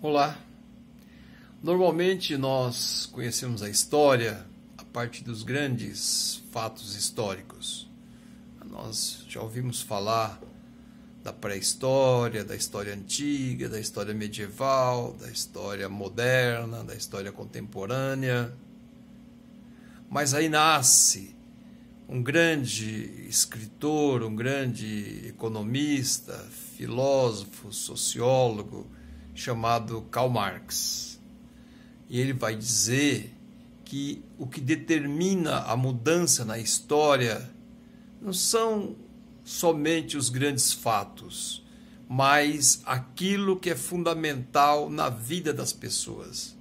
Olá! Normalmente nós conhecemos a história a partir dos grandes fatos históricos. Nós já ouvimos falar da pré-história, da história antiga, da história medieval, da história moderna, da história contemporânea. Mas aí nasce um grande escritor, um grande economista, filósofo, sociólogo, chamado Karl Marx. E ele vai dizer que o que determina a mudança na história não são somente os grandes fatos, mas aquilo que é fundamental na vida das pessoas,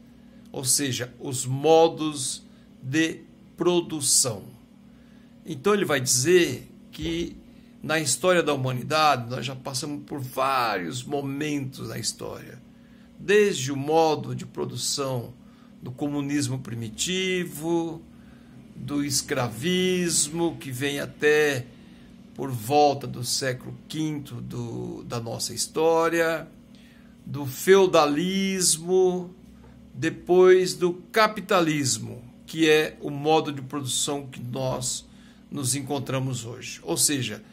ou seja, os modos de produção. Então ele vai dizer que na história da humanidade nós já passamos por vários momentos na história, desde o modo de produção do comunismo primitivo, do escravismo, que vem até por volta do século V da nossa história, do feudalismo, depois do capitalismo, que é o modo de produção que nós nos encontramos hoje. Ou seja,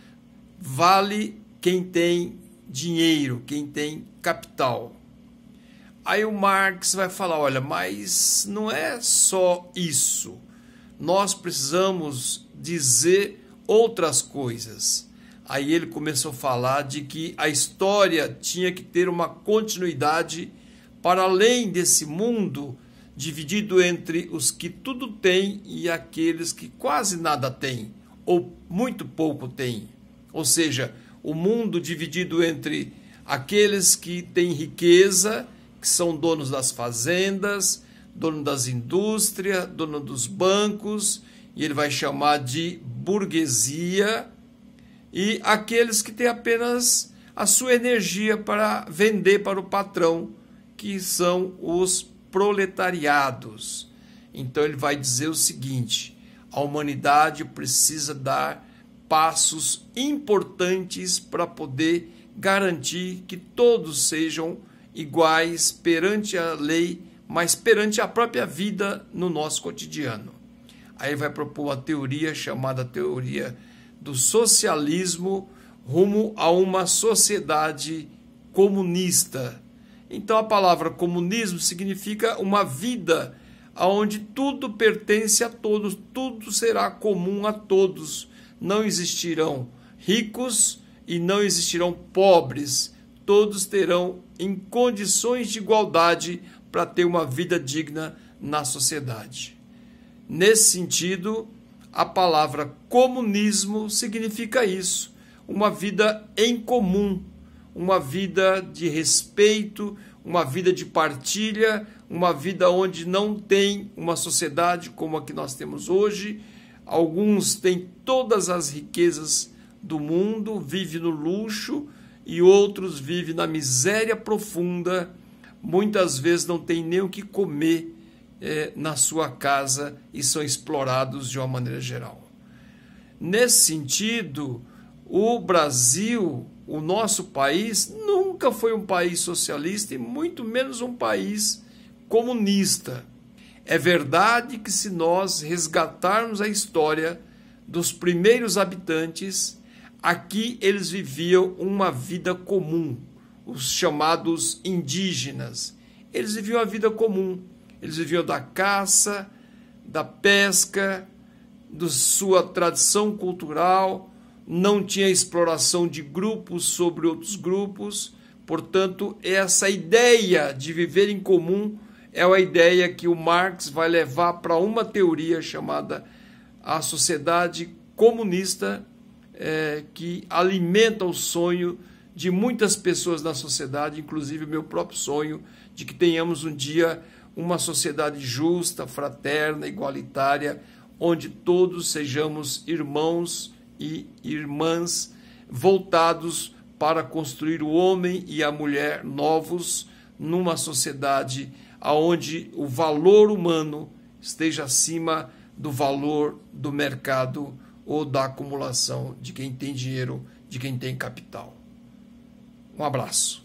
vale quem tem dinheiro, quem tem capital. Aí o Marx vai falar, olha, mas não é só isso. Nós precisamos dizer outras coisas. Aí ele começou a falar de que a história tinha que ter uma continuidade para além desse mundo dividido entre os que tudo têm e aqueles que quase nada têm, ou muito pouco têm. Ou seja, o mundo dividido entre aqueles que têm riqueza, que são donos das fazendas, dono das indústrias, dono dos bancos, e ele vai chamar de burguesia, e aqueles que têm apenas a sua energia para vender para o patrão, que são os proletariados. Então ele vai dizer o seguinte: a humanidade precisa dar passos importantes para poder garantir que todos sejam iguais perante a lei, mas perante a própria vida no nosso cotidiano. Aí vai propor uma teoria chamada teoria do socialismo rumo a uma sociedade comunista. Então a palavra comunismo significa uma vida onde tudo pertence a todos, tudo será comum a todos. Não existirão ricos e não existirão pobres. Todos terão em condições de igualdade para ter uma vida digna na sociedade. Nesse sentido, a palavra comunismo significa isso, uma vida em comum, uma vida de respeito, uma vida de partilha, uma vida onde não tem uma sociedade como a que nós temos hoje. Alguns têm todas as riquezas do mundo, vivem no luxo, e outros vivem na miséria profunda, muitas vezes não tem nem o que comer na sua casa e são explorados de uma maneira geral. Nesse sentido, o Brasil, o nosso país, nunca foi um país socialista e muito menos um país comunista. É verdade que se nós resgatarmos a história dos primeiros habitantes, aqui eles viviam uma vida comum, os chamados indígenas. Eles viviam a vida comum, eles viviam da caça, da pesca, da sua tradição cultural, não tinha exploração de grupos sobre outros grupos. Portanto, essa ideia de viver em comum é a ideia que o Marx vai levar para uma teoria chamada a sociedade comunista, que alimenta o sonho de muitas pessoas na sociedade, inclusive o meu próprio sonho, de que tenhamos um dia uma sociedade justa, fraterna, igualitária, onde todos sejamos irmãos e irmãs voltados para construir o homem e a mulher novos numa sociedade onde o valor humano esteja acima do valor do mercado ou da acumulação de quem tem dinheiro, de quem tem capital. Um abraço.